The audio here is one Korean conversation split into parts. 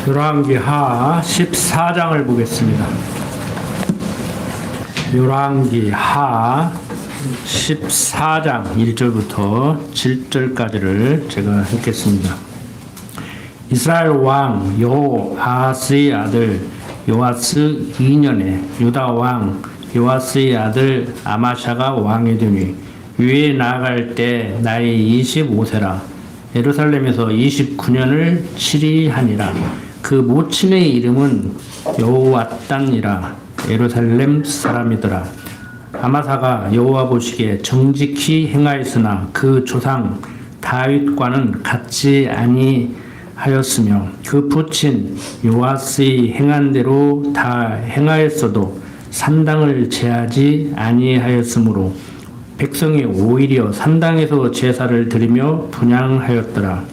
열왕기하 14장을 보겠습니다. 열왕기하 14장 1절부터 7절까지를 제가 읽겠습니다. 이스라엘 왕 여호아스의 아들 요아스 2년에 유다 왕 요아스의 아들 아마샤가 왕이 되니 위에 나아갈 때 나이 25세라. 예루살렘에서 29년을 치리하니라. 그 모친의 이름은 여호와땅이라. 예루살렘 사람이더라. 아마사가 여호와 보시기에 정직히 행하였으나 그 조상 다윗과는 같지 아니하였으며 그 부친 요아스의 행한 대로 다 행하였어도 산당을 제하지 아니하였으므로 백성이 오히려 산당에서 제사를 드리며 분향하였더라.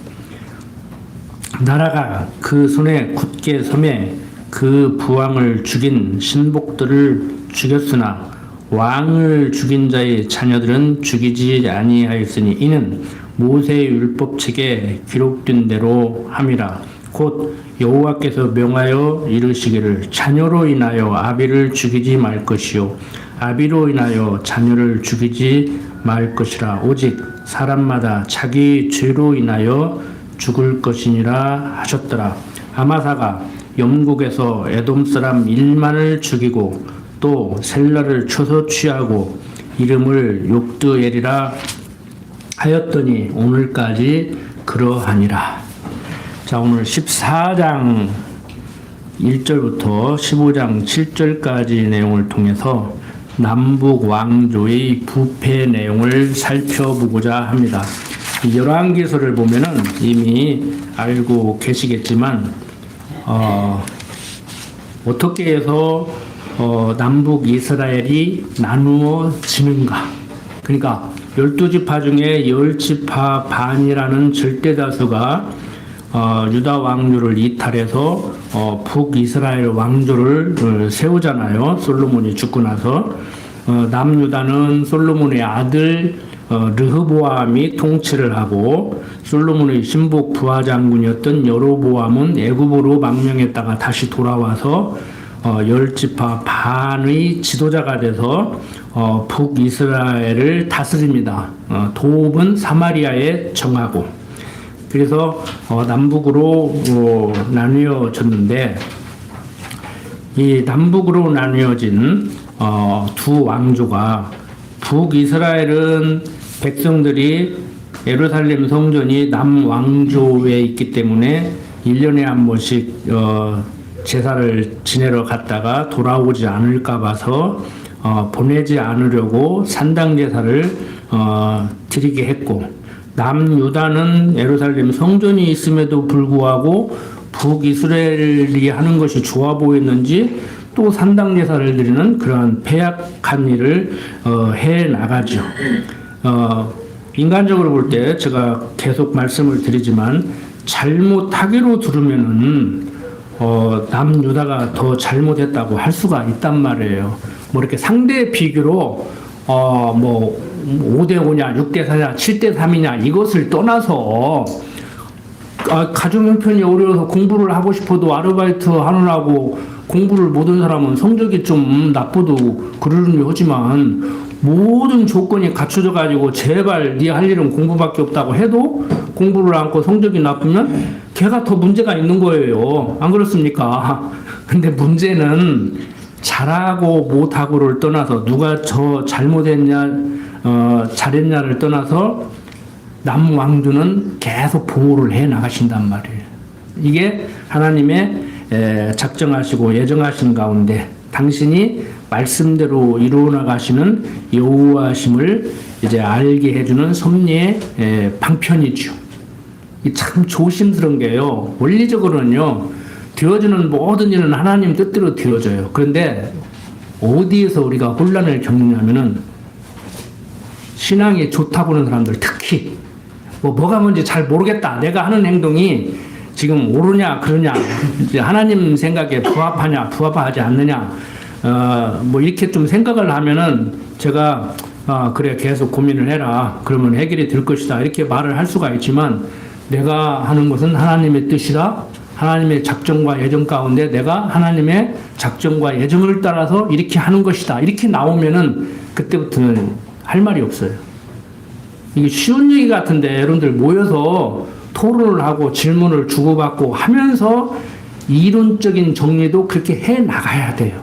나라가 그 손에 굳게 섬에 그 부왕을 죽인 신복들을 죽였으나 왕을 죽인 자의 자녀들은 죽이지 아니하였으니 이는 모세의 율법책에 기록된 대로 함이라. 곧 여호와께서 명하여 이르시기를 자녀로 인하여 아비를 죽이지 말 것이요 아비로 인하여 자녀를 죽이지 말 것이라. 오직 사람마다 자기 죄로 인하여 죽을 것이니라 하셨더라. 아마사가 영국에서 에돔 사람 1만을 죽이고 또 셀라를 쳐서 취하고 이름을 욕드엘이라 하였더니 오늘까지 그러하니라. 자, 오늘 14장 1절부터 15장 7절까지 내용을 통해서 남북 왕조의 부패 내용을 살펴보고자 합니다. 열왕기서를 보면은 이미 알고 계시겠지만 어떻게 해서 남북 이스라엘이 나누어지는가? 그러니까 12지파 중에 10지파 반이라는 절대다수가 유다 왕조를 이탈해서 북이스라엘 왕조를 세우잖아요. 솔로몬이 죽고 나서 남유다는 솔로몬의 아들 르흐보암이 통치를 하고 솔로몬의 신복 부하장군이었던 여로보암은 애굽으로 망명했다가 다시 돌아와서 10지파 반의 지도자가 돼서 북이스라엘을 다스립니다. 도읍은 사마리아에 정하고 그래서 남북으로 나뉘어졌는데 이 남북으로 나뉘어진 두 왕조가 북이스라엘은 백성들이 예루살렘 성전이 남왕조에 있기 때문에 1년에 한 번씩 제사를 지내러 갔다가 돌아오지 않을까 봐서 보내지 않으려고 산당 제사를 드리게 했고 남유다는 예루살렘 성전이 있음에도 불구하고 북이스라엘이 하는 것이 좋아 보였는지 또 산당 제사를 드리는 그러한 패약한 일을 해 나가죠. 인간적으로 볼 때 제가 계속 말씀을 드리지만 잘못하기로 들으면은 남유다가 더 잘못했다고 할 수가 있단 말이에요. 뭐 이렇게 상대 비교로 뭐 5대5냐 6대4냐 7대3이냐 이것을 떠나서 가정 형편이 어려워서 공부를 하고 싶어도 아르바이트 하느라고 공부를 못한 사람은 성적이 좀 나쁘도 그러려니 하지만 모든 조건이 갖춰져 가지고 제발 네 할 일은 공부밖에 없다고 해도 공부를 않고 성적이 나쁘면 걔가 더 문제가 있는 거예요. 안 그렇습니까? 근데 문제는 잘하고 못하고를 떠나서 누가 저 잘못했냐 잘했냐를 떠나서 남왕조는 계속 보호를 해 나가신단 말이에요. 이게 하나님의 작정하시고 예정하신 가운데 당신이 말씀대로 이루어 나가시는 여호와심을 이제 알게 해주는 섭리의 방편이죠. 참 조심스러운 게요. 원리적으로는요. 되어지는 모든 일은 하나님 뜻대로 되어져요. 그런데 어디에서 우리가 혼란을 겪느냐면은 신앙이 좋다고 하는 사람들 특히 뭐가 뭔지 잘 모르겠다. 내가 하는 행동이 지금 옳으냐 그러냐 이제 하나님 생각에 부합하냐 부합하지 않느냐 뭐 이렇게 좀 생각을 하면은 제가 그래 계속 고민을 해라 그러면 해결이 될 것이다 이렇게 말을 할 수가 있지만 내가 하는 것은 하나님의 뜻이다 하나님의 작정과 예정 가운데 내가 하나님의 작정과 예정을 따라서 이렇게 하는 것이다. 이렇게 나오면은 그때부터는 할 말이 없어요. 이게 쉬운 얘기 같은데 여러분들 모여서 토론을 하고 질문을 주고받고 하면서 이론적인 정리도 그렇게 해 나가야 돼요.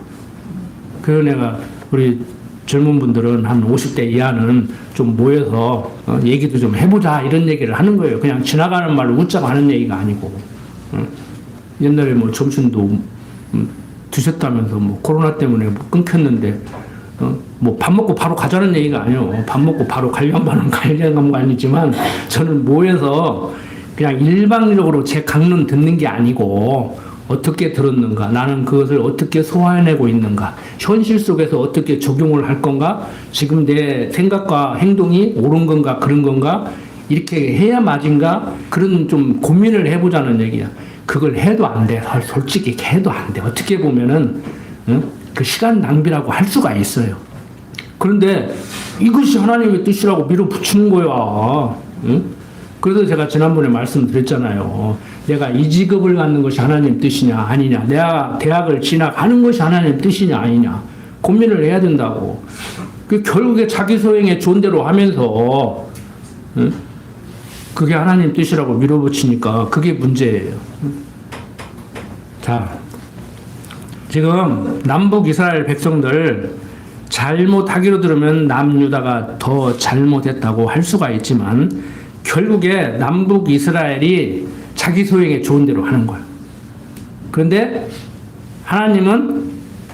그래서 내가 우리 젊은 분들은 한 50대 이하는 좀 모여서 얘기도 좀 해보자 이런 얘기를 하는 거예요. 그냥 지나가는 말로 웃자고 하는 얘기가 아니고. 옛날에 뭐 점심도 드셨다면서 뭐 코로나 때문에 뭐 끊겼는데 뭐 밥 먹고 바로 가자는 얘기가 아니에요. 밥 먹고 바로 관련반은 관련관이지만 저는 모여서 그냥 일방적으로 제 강론 듣는 게 아니고 어떻게 들었는가, 나는 그것을 어떻게 소화해내고 있는가, 현실 속에서 어떻게 적용을 할 건가, 지금 내 생각과 행동이 옳은 건가 그런 건가, 이렇게 해야 맞은가, 그런 좀 고민을 해보자는 얘기야. 그걸 해도 안 돼. 솔직히 해도 안 돼. 어떻게 보면은 그 시간 낭비라고 할 수가 있어요. 그런데 이것이 하나님의 뜻이라고 밀어붙이는 거야. 그래서 제가 지난번에 말씀드렸잖아요. 내가 이 직업을 갖는 것이 하나님 뜻이냐 아니냐, 내가 대학을 진학하는 것이 하나님 뜻이냐 아니냐 고민을 해야 된다고. 그 결국에 자기 소행의 존대로 하면서 그게 하나님 뜻이라고 밀어붙이니까 그게 문제예요. 자, 지금 남북 이스라엘 백성들 잘못하기로 들으면 남유다가 더 잘못했다고 할 수가 있지만 결국에 남북 이스라엘이 자기 소행에 좋은 대로 하는 거예요. 그런데 하나님은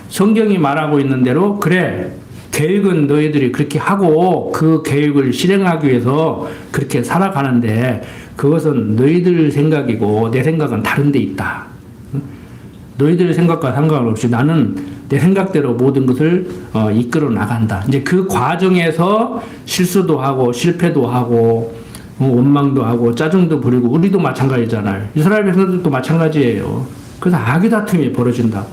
성경이 말하고 있는 대로 그래, 계획은 너희들이 그렇게 하고 그 계획을 실행하기 위해서 그렇게 살아가는데 그것은 너희들 생각이고 내 생각은 다른 데 있다. 너희들 생각과 상관없이 나는 내 생각대로 모든 것을 이끌어 나간다. 이제 그 과정에서 실수도 하고 실패도 하고 원망도 하고 짜증도 부리고, 우리도 마찬가지잖아요. 이스라엘 백성들도 마찬가지예요. 그래서 악의 다툼이 벌어진다고.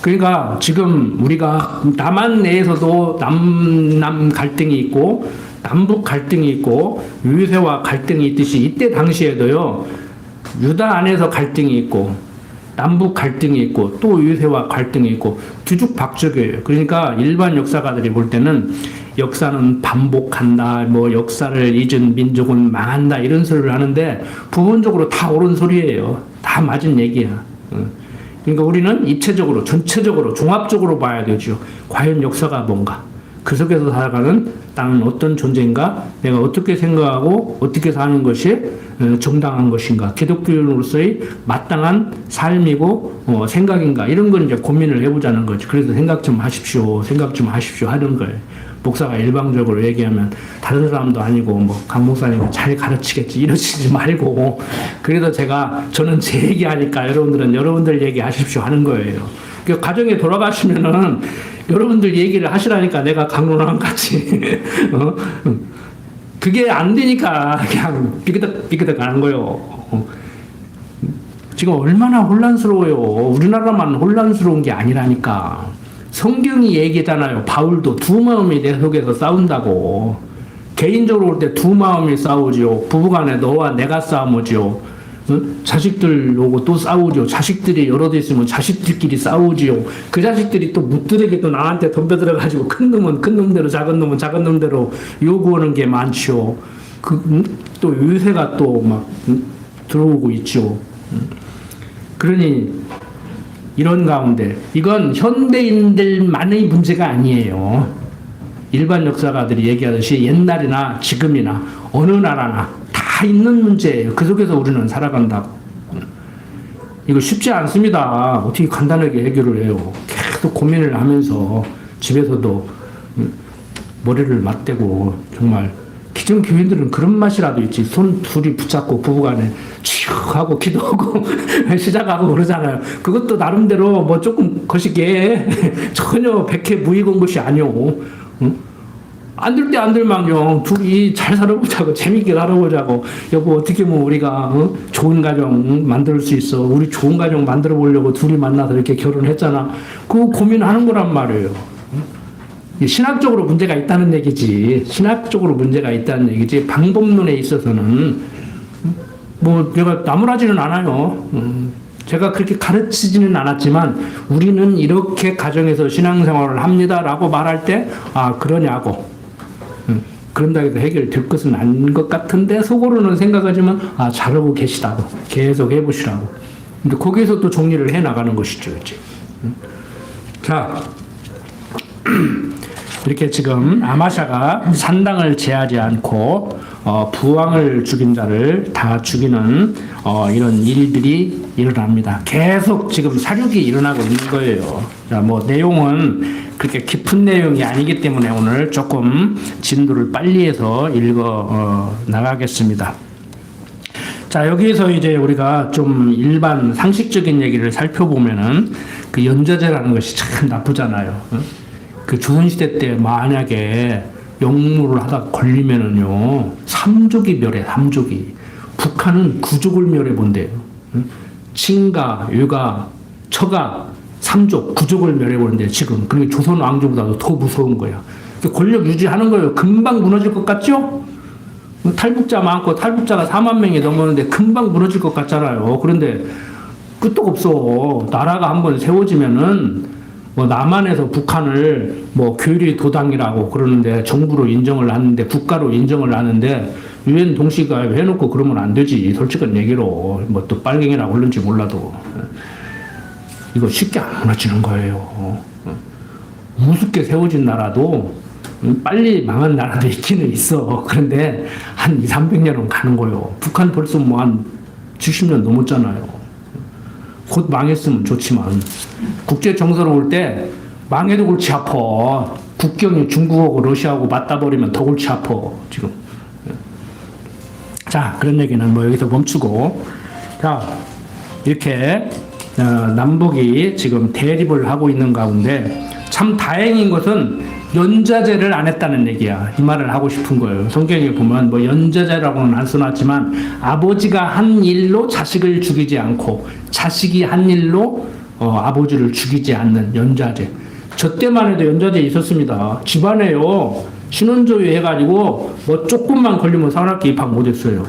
그러니까 지금 우리가 남한 내에서도 남 갈등이 있고 남북 갈등이 있고 유대와 갈등이 있듯이 이때 당시에도요, 유다 안에서 갈등이 있고 남북 갈등이 있고 또 유대와 갈등이 있고 뒤죽박죽이에요. 그러니까 일반 역사가들이 볼 때는 역사는 반복한다, 뭐 역사를 잊은 민족은 망한다 이런 소리를 하는데 부분적으로 다 옳은 소리예요. 다 맞은 얘기야. 그러니까 우리는 입체적으로, 전체적으로, 종합적으로 봐야 되죠. 과연 역사가 뭔가, 그 속에서 살아가는 나는 어떤 존재인가, 내가 어떻게 생각하고 어떻게 사는 것이 정당한 것인가, 기독교인으로서의 마땅한 삶이고 생각인가, 이런 걸 이제 고민을 해보자는 거죠. 그래서 생각 좀 하십시오, 생각 좀 하십시오 하는 거예요. 목사가 일방적으로 얘기하면 다른 사람도 아니고 뭐 강 목사님은 잘 가르치겠지 이러시지 말고, 그래서 저는 제 얘기하니까 여러분들은 여러분들 얘기하십시오 하는 거예요. 그 가정에 돌아가시면은 여러분들 얘기를 하시라니까 내가 강론왕 같이 그게 안 되니까 그냥 삐그덕 하는 거예요. 지금 얼마나 혼란스러워요. 우리나라만 혼란스러운 게 아니라니까. 성경이 얘기잖아요. 바울도 두 마음이 내 속에서 싸운다고. 개인적으로 볼 때 두 마음이 싸우죠. 부부간에 너와 내가 싸우죠. 자식들 오고 또 싸우죠. 자식들이 여러 대 있으면 자식들끼리 싸우지요. 그 자식들이 또 묻드레기 또 나한테 덤벼들어가지고 큰 놈은 큰 놈대로 작은 놈은 작은 놈대로 요구하는 게 많죠. 또 유세가 또 막 들어오고 있죠. 그러니 이런 가운데 이건 현대인들만의 문제가 아니에요. 일반 역사가들이 얘기하듯이 옛날이나 지금이나 어느 나라나 다 있는 문제예요. 그 속에서 우리는 살아간다고. 이거 쉽지 않습니다. 어떻게 간단하게 해결을 해요. 계속 고민을 하면서 집에서도 머리를 맞대고, 정말 기존 교인들은 그런 맛이라도 있지. 손 둘이 붙잡고 부부간에 치익 하고 기도하고 시작하고 그러잖아요. 그것도 나름대로 뭐 조금 거시기에 전혀 백해 무익한 것이 아니오. 안 될 때 안 될망정 둘이 잘 살아보자고, 재밌게 살아보자고. 여보, 어떻게 뭐 우리가 좋은 가정 만들 수 있어. 우리 좋은 가정 만들어 보려고 둘이 만나서 이렇게 결혼했잖아. 그거 고민하는 거란 말이에요. 신학적으로 문제가 있다는 얘기지. 신학적으로 문제가 있다는 얘기지. 방법론에 있어서는 뭐 내가 나무라지는 않아요. 제가 그렇게 가르치지는 않았지만 우리는 이렇게 가정에서 신앙생활을 합니다라고 말할 때 그러냐고 그런다고 해서 해결될 것은 아닌 것 같은데 속으로는 생각하지만 잘하고 계시다고 계속 해보시라고. 근데 거기에서 또 정리를 해 나가는 것이죠. 이제. 자 이렇게 지금 아마샤가 산당을 제하지 않고 부왕을 죽인 자를 다 죽이는 이런 일들이 일어납니다. 계속 지금 사륙이 일어나고 있는 거예요. 자, 뭐 내용은 그렇게 깊은 내용이 아니기 때문에 오늘 조금 진도를 빨리 해서 읽어 나가겠습니다. 자, 여기에서 이제 우리가 좀 일반 상식적인 얘기를 살펴보면은 그 연좌제라는 것이 참 나쁘잖아요. 그 조선시대 때 만약에 영무를 하다 걸리면은요, 삼족이 멸해, 삼족이. 북한은 구족을 멸해 본대요. 친가, 유가, 처가, 삼족, 구족을 멸해 보는데 지금. 그러니까 조선 왕조보다도 더 무서운 거야. 권력 유지하는 거예요. 금방 무너질 것 같죠? 탈북자 많고 탈북자가 4만 명이 넘었는데 금방 무너질 것 같잖아요. 그런데 끝도 없어. 나라가 한번 세워지면은 뭐 남한에서 북한을 뭐 교리 도당이라고 그러는데 정부로 인정을 하는데 국가로 인정을 하는데 유엔 동시가 해놓고 그러면 안 되지. 솔직한 얘기로 뭐 또 빨갱이라고 그런지 몰라도 이거 쉽게 안 무너지는 거예요. 우습게 세워진 나라도 빨리 망한 나라도 있기는 있어. 그런데 한 2, 300년은 가는 거예요. 북한 벌써 뭐 한 70년 넘었잖아요. 곧 망했으면 좋지만 국제 정서로 올 때 망해도 골치 아파. 국경이 중국하고 러시아하고 맞다 버리면 더 골치 아파 지금. 자, 그런 얘기는 뭐 여기서 멈추고, 자 이렇게 남북이 지금 대립을 하고 있는 가운데 참 다행인 것은 연좌제를 안 했다는 얘기야. 이 말을 하고 싶은 거예요. 성경에 보면 뭐 연좌제라고는 안 써놨지만 아버지가 한 일로 자식을 죽이지 않고 자식이 한 일로 아버지를 죽이지 않는 연좌제. 저 때만 해도 연좌제 있었습니다. 집안에요 신혼조회 해가지고 뭐 조금만 걸리면 산악기 입학 못했어요.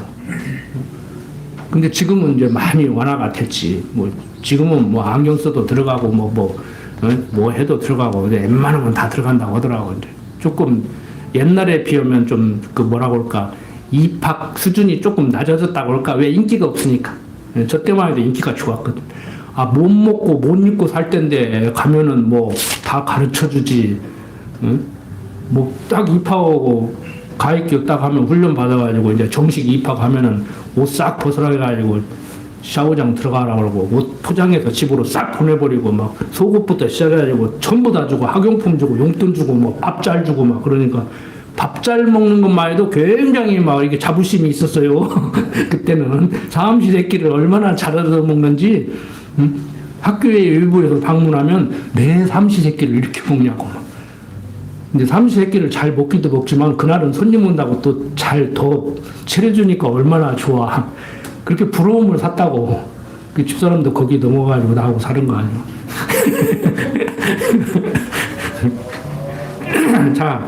근데 지금은 이제 많이 완화가 됐지. 뭐 지금은 뭐 안경 써도 들어가고 뭐 해도 들어가고 웬만하면 다 들어간다고 하더라고. 이제 조금 옛날에 비하면 좀 그 뭐라고 할까 입학 수준이 조금 낮아졌다고 할까. 왜 인기가 없으니까. 저 때만 해도 인기가 좋았거든. 못 먹고 못 입고 살 때인데 가면은 뭐 다 가르쳐 주지. 응? 뭐 딱 입학하고 가입교 딱 하면 훈련 받아가지고 이제 정식 입학하면은 옷 싹 벗으라 해가지고 샤워장 들어가라고 그러고 옷 포장해서 집으로 싹 보내버리고 막 속옷부터 시작해가지고 전부 다 주고 학용품 주고 용돈 주고 뭐 밥 잘 주고 막 그러니까 밥 잘 먹는 것만 해도 굉장히 막 이게 자부심이 있었어요. 그때는 삼시세끼를 얼마나 잘 얻어 먹는지 학교에 일부에서 방문하면 내 삼시세끼를 이렇게 먹냐고 막. 근데 삼시세끼를 잘 먹기도 먹지만 그날은 손님 온다고 또 잘 더 차려주니까 얼마나 좋아. 그렇게 부러움을 샀다고. 그 집사람도 거기 넘어가지고 나하고 사는 거 아니야. 자,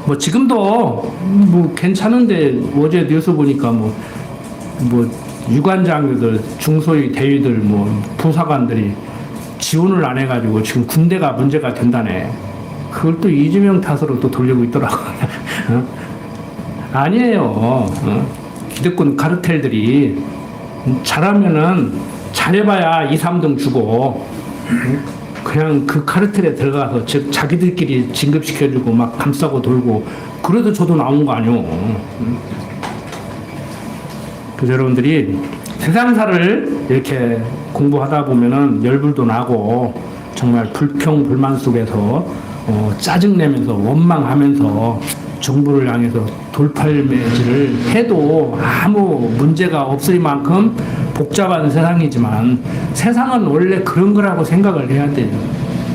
뭐 지금도 뭐 괜찮은데 어제 뉴스 보니까 뭐 유관장들, 중소위 대위들, 뭐 부사관들이 지원을 안 해가지고 지금 군대가 문제가 된다네. 그걸 또 이재명 탓으로 또 돌리고 있더라고. 아니에요. 기득권 카르텔들이 잘하면은 잘해봐야 2, 3등 주고 그냥 그 카르텔에 들어가서 즉 자기들끼리 진급시켜주고 막 감싸고 돌고 그래도 저도 나온 거 아니오. 그래서 여러분들이 세상사를 이렇게 공부하다 보면은 열불도 나고 정말 불평 불만 속에서 짜증내면서 원망하면서 정부를 향해서 돌팔매질을 해도 아무 문제가 없을 만큼 복잡한 세상이지만 세상은 원래 그런 거라고 생각을 해야 돼요.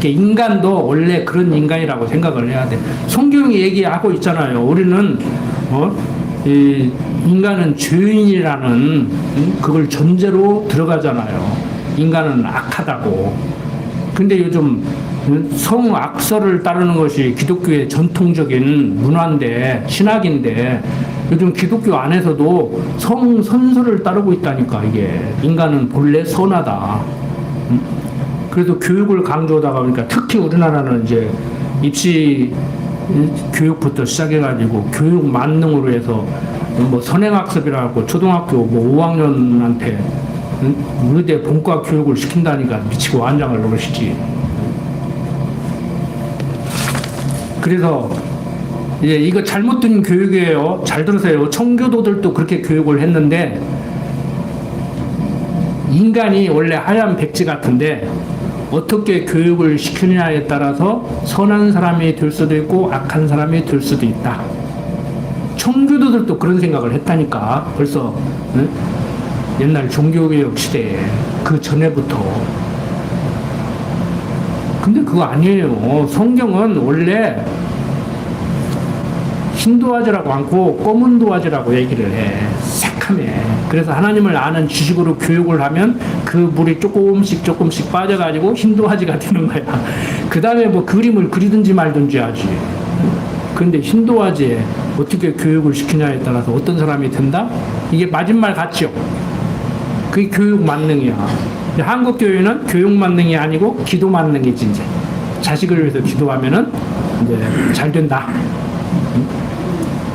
인간도 원래 그런 인간이라고 생각을 해야 돼. 성경이 얘기하고 있잖아요. 우리는 이 인간은 죄인이라는 그걸 전제로 들어가잖아요. 인간은 악하다고. 근데 요즘 성악설을 따르는 것이 기독교의 전통적인 문화인데, 신학인데, 요즘 기독교 안에서도 성선설을 따르고 있다니까, 이게. 인간은 본래 선하다. 그래서 교육을 강조하다가 보니까 특히 우리나라는 이제 입시 교육부터 시작해가지고 교육 만능으로 해서 뭐 선행학습이라고 초등학교 뭐 5학년한테 의대 본과 교육을 시킨다니까 미치고 환장을 놓으시지. 그래서 이제 이거 잘못된 교육이에요. 잘 들으세요. 청교도들도 그렇게 교육을 했는데 인간이 원래 하얀 백지 같은데 어떻게 교육을 시키느냐에 따라서 선한 사람이 될 수도 있고 악한 사람이 될 수도 있다. 청교도들도 그런 생각을 했다니까. 벌써 응? 옛날 종교개혁 시대에 그 전에부터. 근데 그거 아니에요. 성경은 원래 흰 도화지라고 않고 검은 도화지라고 얘기를 해. 새카매. 그래서 하나님을 아는 지식으로 교육을 하면 그 물이 조금씩 빠져가지고 흰 도화지가 되는 거야. 그 다음에 뭐 그림을 그리든지 말든지 하지. 그런데 흰 도화지에 어떻게 교육을 시키냐에 따라서 어떤 사람이 된다? 이게 맞은 말 같죠? 그게 교육 만능이야. 한국 교회는 교육 만능이 아니고 기도 만능이지, 이제. 자식을 위해서 기도하면은 이제 잘 된다.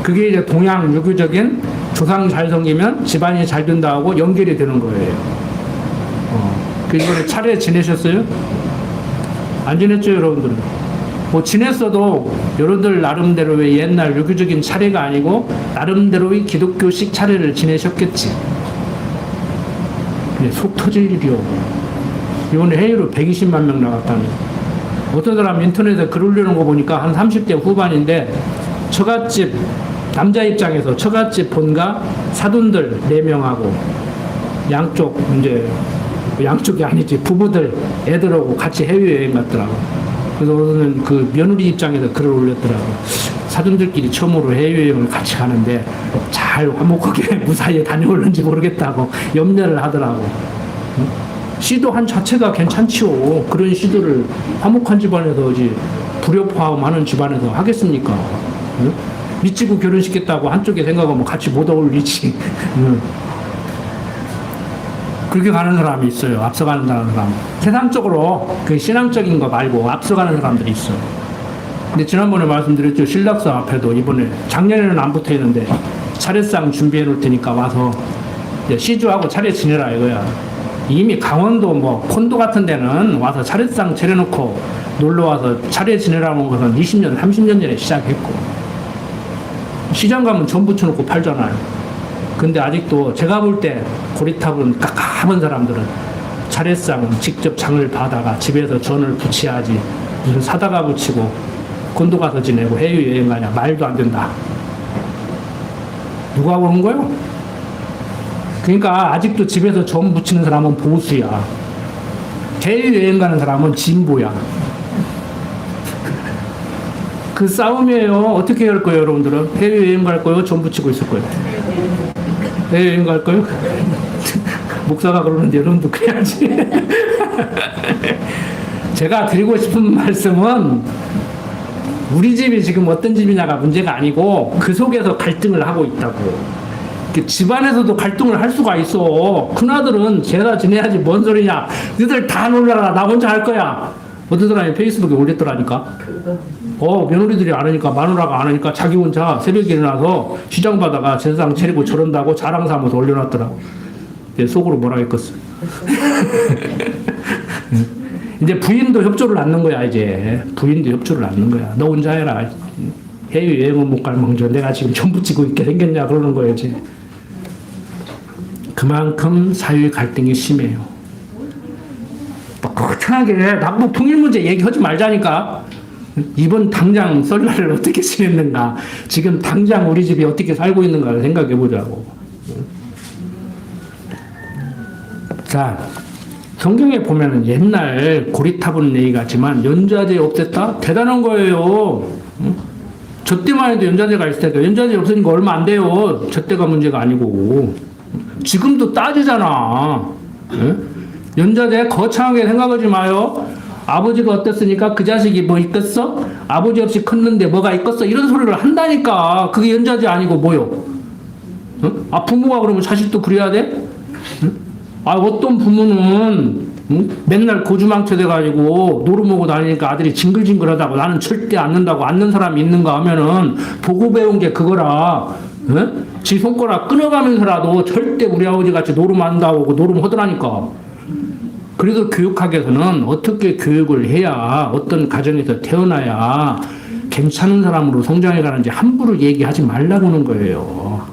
그게 이제 동양 유교적인 조상 잘 섬기면 집안이 잘 된다 하고 연결이 되는 거예요. 그 이번에 차례 지내셨어요? 안 지냈죠, 여러분들은? 뭐 지냈어도 여러분들 나름대로의 옛날 유교적인 차례가 아니고 나름대로의 기독교식 차례를 지내셨겠지. 근데 속 터질 일이요. 이번에 해외로 120만 명 나갔다니. 어떤 사람 인터넷에 글 올리는 거 보니까 한 30대 후반인데 처갓집 남자 입장에서 처갓집 본가 사돈들 4명하고 양쪽 이제 양쪽이 아니지 부부들 애들하고 같이 해외여행 갔더라고. 그래서 오늘은 그 며느리 입장에서 글을 올렸더라고. 사돈들끼리 처음으로 해외여행을 같이 가는데 잘 화목하게 무사히 다녀올는지 모르겠다고 염려를 하더라고. 시도한 자체가 괜찮지요. 그런 시도를 화목한 집안에서 이제 불협화음하는 집안에서 하겠습니까? 미치고 결혼시켰다고 한쪽에 생각하면 같이 못 어울리지. 그렇게 가는 사람이 있어요. 앞서가는 사람. 세상적으로 그 신앙적인 거 말고 앞서가는 사람들이 있어. 근데 지난번에 말씀드렸죠. 신락사 앞에도 이번에 작년에는 안 붙어 있는데 차례상 준비해 놓을 테니까 와서 시주하고 차례 지내라 이거야. 이미 강원도 뭐 콘도 같은 데는 와서 차례상 차려놓고 놀러 와서 차례 지내라는 것은 20년, 30년 전에 시작했고 시장 가면 전 붙여놓고 팔잖아요. 근데 아직도 제가 볼 때 고리탑은 깝깝한 사람들은 차례상 직접 장을 받아가 집에서 전을 붙여야지 무슨 사다가 붙이고 콘도 가서 지내고 해외여행 가냐 말도 안 된다. 누가 그런 거요? 그러니까 아직도 집에서 전 붙이는 사람은 보수야. 해외여행 가는 사람은 진보야. 그 싸움이에요. 어떻게 할 거예요, 여러분들은? 해외여행 갈 거예요? 전 붙이고 있을 거예요? 해외여행 갈 거예요? 목사가 그러는데 여러분도 그래야지. 제가 드리고 싶은 말씀은 우리 집이 지금 어떤 집이냐가 문제가 아니고 그 속에서 갈등을 하고 있다고. 집안에서도 갈등을 할 수가 있어. 큰아들은 제가 지내야지 뭔 소리냐. 너희들 다 놀라라. 나 혼자 할 거야. 어떤 사람이 페이스북에 올렸더라니까. 며느리들이 안 하니까 마누라가 안 하니까 자기 혼자 새벽에 일어나서 시장 바다가 제사상 차리고 저런다고 자랑 삼아서 올려놨더라고. 속으로 뭐라 했겠어. 이제 부인도 협조를 않는 거야, 이제. 부인도 협조를 않는 거야. 너 혼자 해라. 해외여행은 못 갈 망정 내가 지금 전 붙이고 있게 생겼냐 그러는 거예요, 이제. 그만큼 사회 갈등이 심해요. 거창하게 남북 통일 문제 얘기하지 말자니까. 이번 당장 설날을 어떻게 지냈는가, 지금 당장 우리 집이 어떻게 살고 있는가를 생각해 보자고. 자, 성경에 보면은 옛날 고리타분 얘기 같지만 연좌제 없앴다? 대단한 거예요. 저 때만 해도 연좌제가 있을 때가 연좌제 없으니까 얼마 안 돼요. 저 때가 문제가 아니고. 지금도 따지잖아. 연좌제 거창하게 생각하지 마요. 아버지가 어땠으니까 그 자식이 뭐 있겠어? 아버지 없이 컸는데 뭐가 있겠어? 이런 소리를 한다니까. 그게 연자지 아니고 뭐요? 응? 아, 부모가 그러면 자식도 그래야 돼? 응? 아, 어떤 부모는 응? 맨날 고주망쳐 돼가지고 노름오고 다니니까 아들이 징글징글하다고 나는 절대 앉는다고 앉는 사람이 있는가 하면은 보고 배운 게 그거라. 응? 지 손가락 끊어가면서라도 절대 우리 아버지 같이 노름 안 나오고 노름 하더라니까. 그래서 교육학에서는 어떻게 교육을 해야 어떤 가정에서 태어나야 괜찮은 사람으로 성장해 가는지 함부로 얘기하지 말라고 하는 거예요.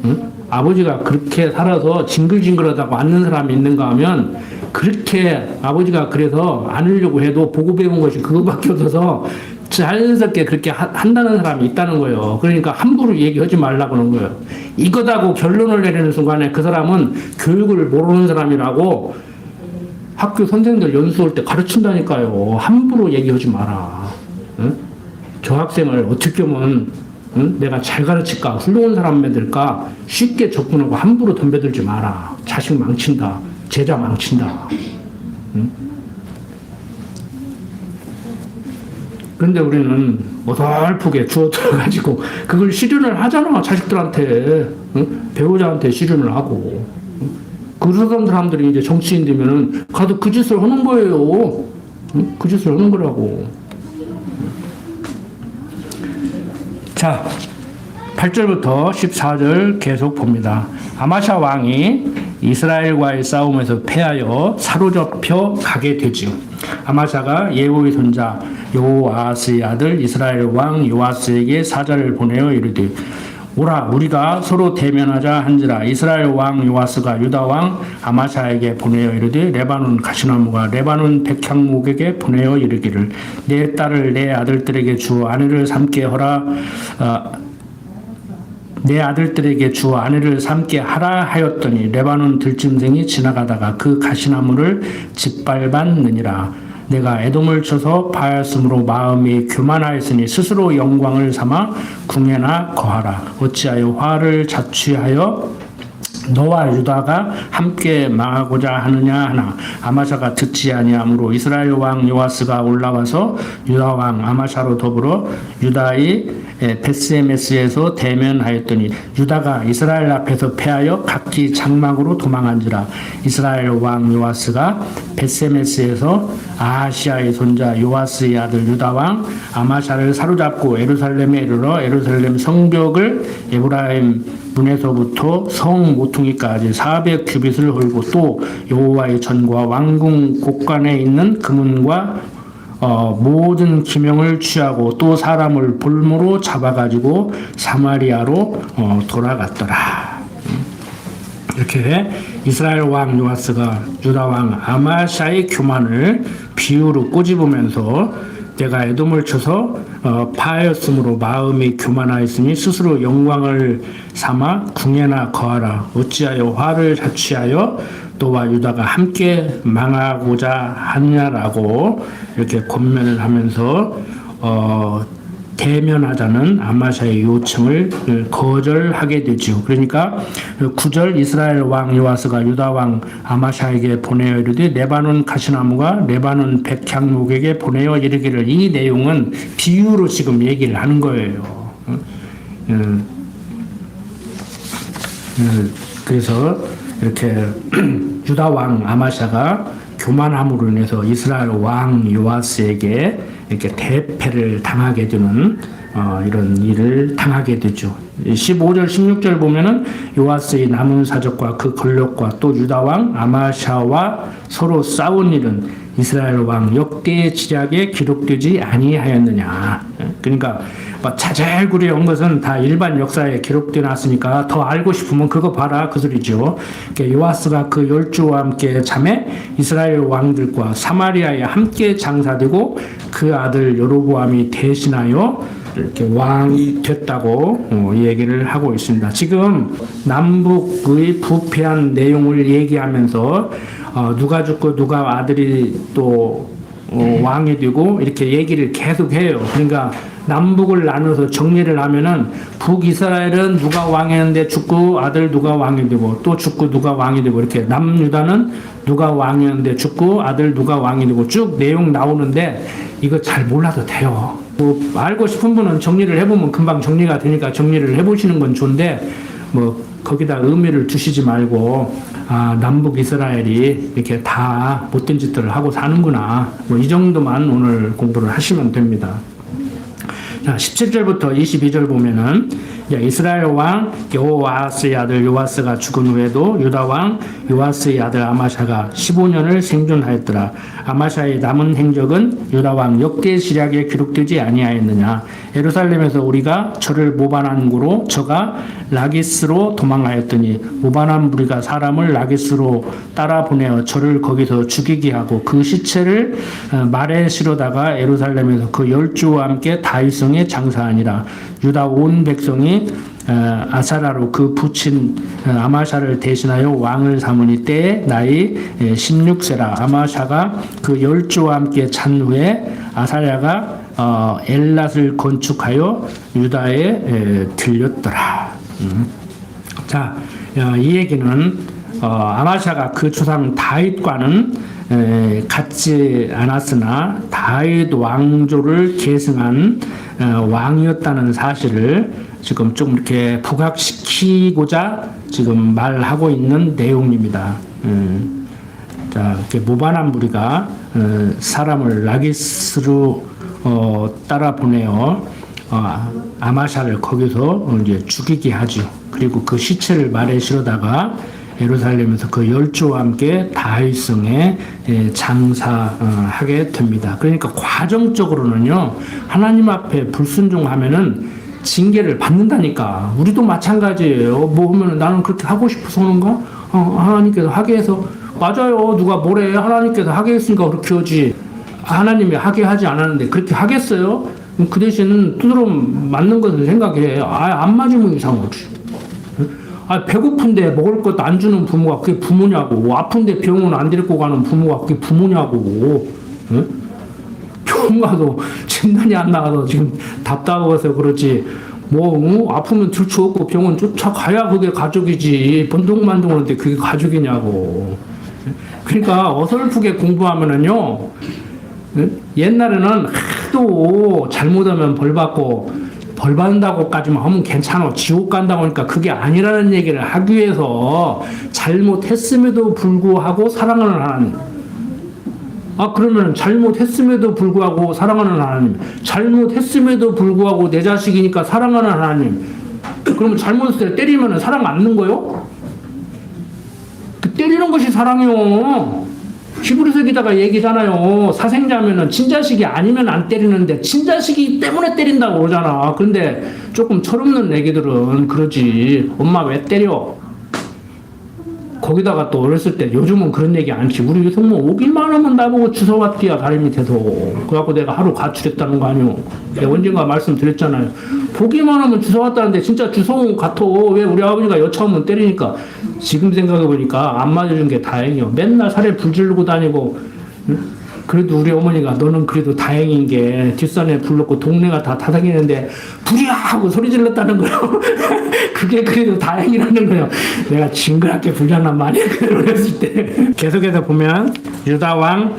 응? 아버지가 그렇게 살아서 징글징글하다고 앉는 사람이 있는가 하면 그렇게 아버지가 그래서 안으려고 해도 보고 배운 것이 그거밖에 없어서 자연스럽게 그렇게 한다는 사람이 있다는 거예요. 그러니까 함부로 얘기하지 말라고 하는 거예요. 이거다고 결론을 내리는 순간에 그 사람은 교육을 모르는 사람이라고 학교 선생님들 연수 올 때 가르친다니까요. 함부로 얘기하지 마라. 응? 저 학생을 어떻게 하면 응? 내가 잘 가르칠까? 훌륭한 사람 만들까? 쉽게 접근하고 함부로 덤벼들지 마라. 자식 망친다. 제자 망친다. 응? 그런데 우리는 어설프게 주워들어가지고 그걸 실현을 하잖아. 자식들한테. 응? 배우자한테 실현을 하고. 그러던 사람들이 이제 정치인 되면은 가도 그 짓을 하는 거예요. 응? 그 짓을 하는 거라고. 자, 8절부터 14절 계속 봅니다. 아마샤 왕이 이스라엘과의 싸움에서 패하여 사로잡혀 가게 되지요. 아마샤가 예후의 손자 요아스의 아들 이스라엘 왕 요아스에게 사자를 보내어 이르되 오라 우리가 서로 대면하자 한지라. 이스라엘 왕 요아스가 유다 왕 아마샤에게 보내어 이르되 레바논 가시나무가 레바논 백향목에게 보내어 이르기를 내 딸을 내 아들들에게 주어 아내를 삼게 하라. 내 아들들에게 주어 아내를 삼게 하라 하였더니 레바논 들짐승이 지나가다가 그 가시나무를 짓밟았느니라. 내가 애돔을 쳐서 파였으므로 마음이 교만하였으니 스스로 영광을 삼아 궁예나 거하라. 어찌하여 화를 자취하여 너와 유다가 함께 망하고자 하느냐 하나. 아마샤가 듣지 아니하므로 이스라엘 왕 요아스가 올라와서 유다 왕 아마샤로 더불어 유다의 베스메스에서 대면하였더니 유다가 이스라엘 앞에서 패하여 각기 장막으로 도망한지라. 이스라엘 왕 요아스가 베스메스에서 아하시아의 손자 요아스의 아들 유다 왕 아마샤를 사로잡고 예루살렘에 이르러 예루살렘 성벽을 에브라임 문에서부터 성 모퉁이까지 400규빗을 헐고 또 여호와의 전과 왕궁 곳간에 있는 금은과 모든 기명을 취하고 또 사람을 볼모로 잡아가지고 사마리아로 돌아갔더라. 이렇게 이스라엘 왕 요아스가 유다 왕 아마샤의 교만을 비유로 꼬집으면서 내가 에돔을 쳐서 파하였으므로 마음이 교만하였으니 스스로 영광을 삼아 궁예나 거하라. 어찌하여 화를 자취하여 너와 유다가 함께 망하고자 하느냐라고 이렇게 권면을 하면서 대면하자는 아마샤의 요청을 거절하게 되지요. 그러니까 9절 이스라엘 왕 요아스가 유다 왕 아마샤에게 보내어 이르되 레바논 가시나무가 레바논 백향목에게 보내어 이르기를. 이 내용은 비유로 지금 얘기를 하는 거예요. 그래서 이렇게 유다 왕 아마샤가 교만함으로 인해서 이스라엘 왕 요아스에게 이렇게 대패를 당하게 되는 이런 일을 당하게 되죠. 15절 16절 보면은 요아스의 남은 사적과 그 권력과 또 유다 왕 아마샤와 서로 싸운 일은 이스라엘 왕 역대의 지략에 기록되지 아니하였느냐. 그러니까 자잘구레 온 것은 다 일반 역사에 기록되어 놨으니까 더 알고 싶으면 그거 봐라 그 소리죠. 요아스가 그 10주와 함께 잠에 이스라엘 왕들과 사마리아에 함께 장사되고 그 아들 여로보암이 대신하여 이렇게 왕이 됐다고 얘기를 하고 있습니다. 지금 남북의 부패한 내용을 얘기하면서 누가 죽고 누가 아들이 또 왕이 되고 이렇게 얘기를 계속 해요. 그러니까 남북을 나눠서 정리를 하면은 북이스라엘은 누가 왕이었는데 죽고 아들 누가 왕이 되고 또 죽고 누가 왕이 되고 이렇게 남유다는 누가 왕이었는데 죽고 아들 누가 왕이 되고 쭉 내용 나오는데 이거 잘 몰라도 돼요. 뭐 알고 싶은 분은 정리를 해보면 금방 정리가 되니까 정리를 해보시는 건 좋은데 뭐 거기다 의미를 두시지 말고 남북 이스라엘이 이렇게 다 못된 짓들을 하고 사는구나 뭐 이 정도만 오늘 공부를 하시면 됩니다. 자, 17절부터 22절 보면은 이스라엘 왕 여호아스의 아들 요아스가 죽은 후에도 유다 왕 요아스의 아들 아마샤가 15년을 생존하였더라. 아마샤의 남은 행적은 유다 왕 역대 시략에 기록되지 아니하였느냐. 예루살렘에서 우리가 저를 모반한 고로 저가 라기스로 도망하였더니 모반한 무리가 사람을 라기스로 따라 보내어 저를 거기서 죽이게 하고 그 시체를 말에 실어다가 예루살렘에서 그 열주와 함께 다윗성에 장사하니라. 유다 온 백성이 아사라로 그 부친 아마샤를 대신하여 왕을 삼으니 때에 나이 16세라. 아마샤가 그 열주와 함께 잔 후에 아사랴가 엘랏을 건축하여 유다에 들렸더라. 자, 이 얘기는 아마샤가 그 조상 다윗과는 같지 않았으나 다윗 왕조를 계승한 왕이었다는 사실을 지금 좀 이렇게 부각시키고자 지금 말하고 있는 내용입니다. 자, 이렇게 모반한 무리가 사람을 라기스로 따라 보내어 아마샤를 거기서 이제 죽이게 하죠. 그리고 그 시체를 말에 실어다가 예루살렘에서 그 열조와 함께 다윗성에 장사하게 됩니다. 그러니까 과정적으로는요, 하나님 앞에 불순종하면은 징계를 받는다니까. 우리도 마찬가지예요. 뭐 하면 나는 그렇게 하고 싶어서 하는가? 하나님께서 하게 해서 맞아요. 누가 뭐래? 하나님께서 하게 했으니까 그렇게 하지. 하나님이 하게 하지 않았는데 그렇게 하겠어요? 그 대신 두드러 맞는 것을 생각해. 안 맞으면 이상하지. 배고픈데 먹을 것도 안 주는 부모가 그게 부모냐고. 아픈데 병원 안 데리고 가는 부모가 그게 부모냐고. 응? 병원 가도 진단이 안 나가서 지금 답답해서 그렇지. 아프면 들추었고 병원 쫓아가야 그게 가족이지. 번동만동하는데 그게 가족이냐고. 그러니까 어설프게 공부하면은요, 옛날에는 하도 잘못하면 벌 받고 벌 받는다고까지만 하면 괜찮아. 지옥 간다고 하니까 그게 아니라는 얘기를 하기 위해서 잘못했음에도 불구하고 사랑하는 하나님. 그러면 잘못했음에도 불구하고 사랑하는 하나님. 잘못했음에도 불구하고 내 자식이니까 사랑하는 하나님. 그러면 잘못했을 때 때리면 사랑 안 는 거요? 때리는 것이 사랑이요. 히브리서 기자가 얘기잖아요. 사생자면은 친자식이 아니면 안 때리는데 친자식이 때문에 때린다고 그러잖아. 근데 조금 철없는 애기들은 그러지. 엄마 왜 때려? 거기다가 또 어렸을 때 요즘은 그런 얘기 안 치. 우리 성모 오기만 하면 나보고 주워 왔디야 다리 밑에서. 그래갖고 내가 하루 가출했다는 거 아니오. 내가 언젠가 말씀드렸잖아요. 보기만 하면 주워 왔다는데 진짜 주워온 거 같아. 왜 우리 아버지가 여차하면 때리니까. 지금 생각해보니까 안 맞아준 게 다행이요. 맨날 살에 불 지르고 다니고. 그래도 우리 어머니가 너는 그래도 다행인 게 뒷산에 불 넣고 동네가 다 다다니는데 불이야 하고 소리 질렀다는 거요. 그게 그래도 다행이라는 거요. 내가 징그럽게 불장난 많이 그랬을 때. 계속해서 보면 유다 왕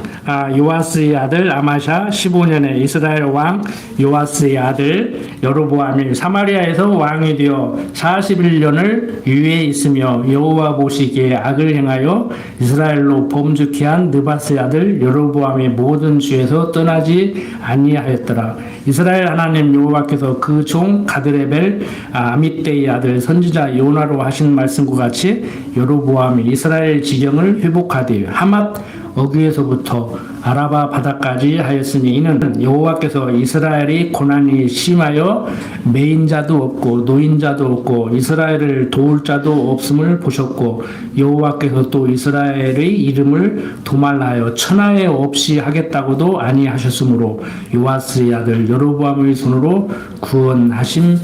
요아스의 아들 아마샤 15년에 이스라엘 왕 요아스의 아들 여로보암이 사마리아에서 왕이 되어 41년을 유예에 있으며 여호와 보시기에 악을 행하여 이스라엘로 범죄케 한 느바스의 아들 여로보암 모든 죄에서 떠나지 아니하였더라. 이스라엘 하나님 여호와께서 그 종 가드레벨 아mit대의 아들 선지자 요나로 하신 말씀과 같이 여로보암이 이스라엘 지경을 회복하되 하맛 어귀에서부터 아라바 바다까지 하였으니 이는 여호와께서 이스라엘이 고난이 심하여 매인자도 없고 노인자도 없고 이스라엘을 도울 자도 없음을 보셨고 여호와께서 또 이스라엘의 이름을 도말하여 천하에 없이 하겠다고도 아니하셨으므로 요아스의 아들 여로보암의 손으로 구원하심이었더라.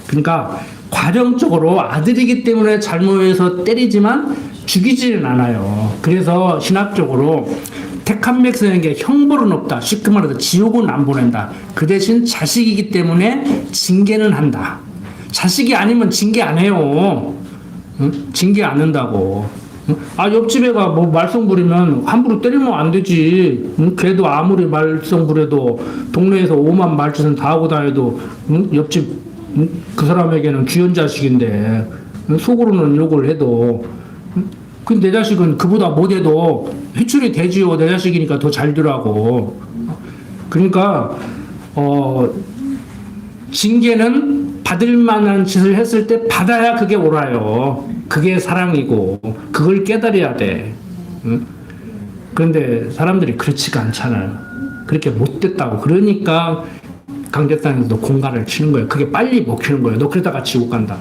그러니까 과정적으로 아들이기 때문에 잘못해서 때리지만 죽이지는 않아요. 그래서 신학적으로 택한 백성에게 형벌은 없다. 쉽게 말해서 지옥은 안 보낸다. 그 대신 자식이기 때문에 징계는 한다. 자식이 아니면 징계 안 해요. 응? 징계 안 한다고. 응? 아, 옆집 애가 뭐 말썽 부리면 함부로 때리면 안 되지. 응? 걔도 아무리 말썽 부려도 동네에서 오만 말짓은 다 하고 다녀도 응? 옆집 그 사람에게는 귀한 자식인데 속으로는 욕을 해도 근데 내 자식은 그보다 못해도 회출이 되지요. 내 자식이니까 더 잘 되라고. 그러니까 징계는 받을 만한 짓을 했을 때 받아야 그게 옳아요. 그게 사랑이고 그걸 깨달아야 돼. 응? 그런데 사람들이 그렇지가 않잖아요. 그렇게 못됐다고. 그러니까 강대상에서도 공갈을 치는 거예요. 그게 빨리 먹히는 거예요. 너 그러다가 지옥 간다.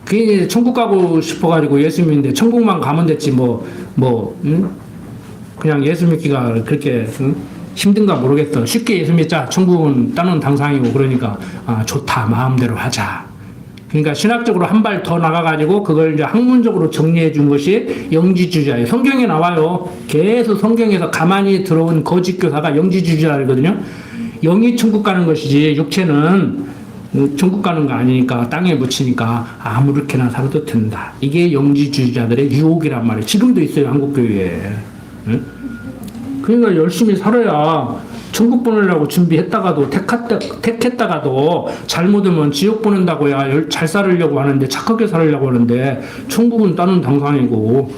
그게 이제 천국 가고 싶어가지고 예수 믿는데 천국만 가면 됐지 응? 그냥 예수 믿기가 그렇게 응? 힘든가 모르겠어. 쉽게 예수 믿자. 천국은 따는 당상이고 그러니까 아, 좋다. 마음대로 하자. 그러니까 신학적으로 한 발 더 나가가지고 그걸 이제 학문적으로 정리해 준 것이 영지주의자예요. 성경에 나와요. 계속 성경에서 가만히 들어온 거짓 교사가 영지주의자거든요. 영이 천국 가는 것이지 육체는 천국 가는 거 아니니까 땅에 묻히니까 아무렇게나 살아도 된다. 이게 영지주의자들의 유혹이란 말이에요. 지금도 있어요. 한국교회에. 그러니까 열심히 살아야 천국 보내려고 준비했다가도 택했다가도 잘못하면 지옥 보낸다고야 잘 살으려고 하는데 착하게 살으려고 하는데 천국은 따는 당상이고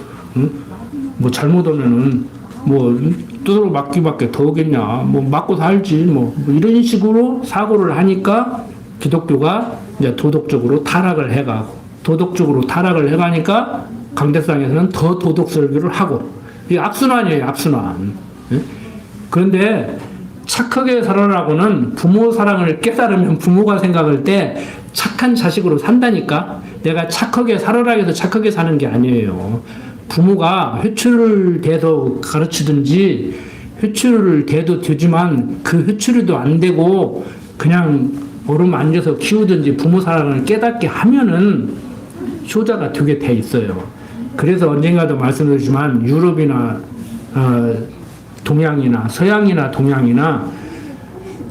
뭐 잘못하면은 뭐 두드러 맞기밖에 더 오겠냐 뭐 맞고 살지 뭐 이런 식으로 사고를 하니까 기독교가 이제 도덕적으로 타락을 해가고 도덕적으로 타락을 해가니까 강대상에서는 더 도덕 설교를 하고 이게 악순환이에요. 악순환. 그런데 착하게 살아라고는 부모 사랑을 깨달으면 부모가 생각할 때 착한 자식으로 산다니까. 내가 착하게 살아라 해서 착하게 사는 게 아니에요. 부모가 회초리를 대서 가르치든지 회초리를 대도 되지만 그 회초리도 안 되고 그냥 얼음 앉아서 키우든지 부모 사랑을 깨닫게 하면은 효자가 되게 돼 있어요. 그래서 언젠가도 말씀드렸지만 유럽이나 동양이나 서양이나 동양이나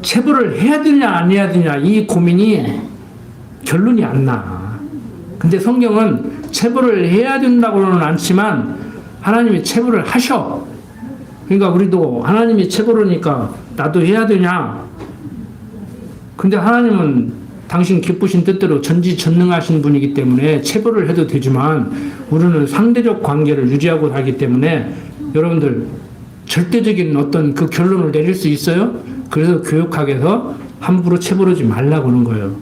체벌을 해야 되냐 안 해야 되냐 이 고민이 결론이 안 나. 근데 성경은 체벌을 해야 된다고는 않지만 하나님이 체벌을 하셔. 그러니까 우리도 하나님이 체벌하니까 나도 해야 되냐. 근데 하나님은 당신 기쁘신 뜻대로 전지전능하신 분이기 때문에 체벌을 해도 되지만 우리는 상대적 관계를 유지하고 살기 때문에 여러분들 절대적인 어떤 그 결론을 내릴 수 있어요? 그래서 교육학에서 함부로 체벌하지 말라고 하는 거예요.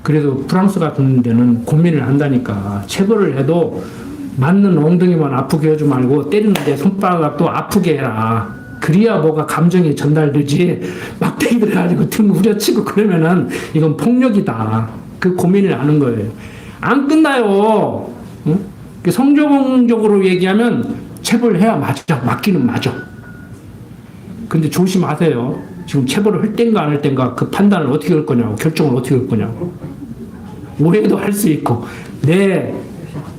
그래서 프랑스 같은 데는 고민을 한다니까. 체벌을 해도 맞는 엉덩이만 아프게 하지 말고 때리는데 손바닥도 아프게 해라. 그래야 뭐가 감정이 전달되지. 막대기 들어가지고 등 후려치고 그러면은 이건 폭력이다. 그 고민을 하는 거예요. 안 끝나요. 응? 성경적으로 얘기하면 체벌해야 맞아. 맞기는 맞아. 근데 조심하세요. 지금 체벌을 할 땐가 안 할 땐가 그 판단을 어떻게 할 거냐고, 결정을 어떻게 할 거냐고. 오해도 할 수 있고,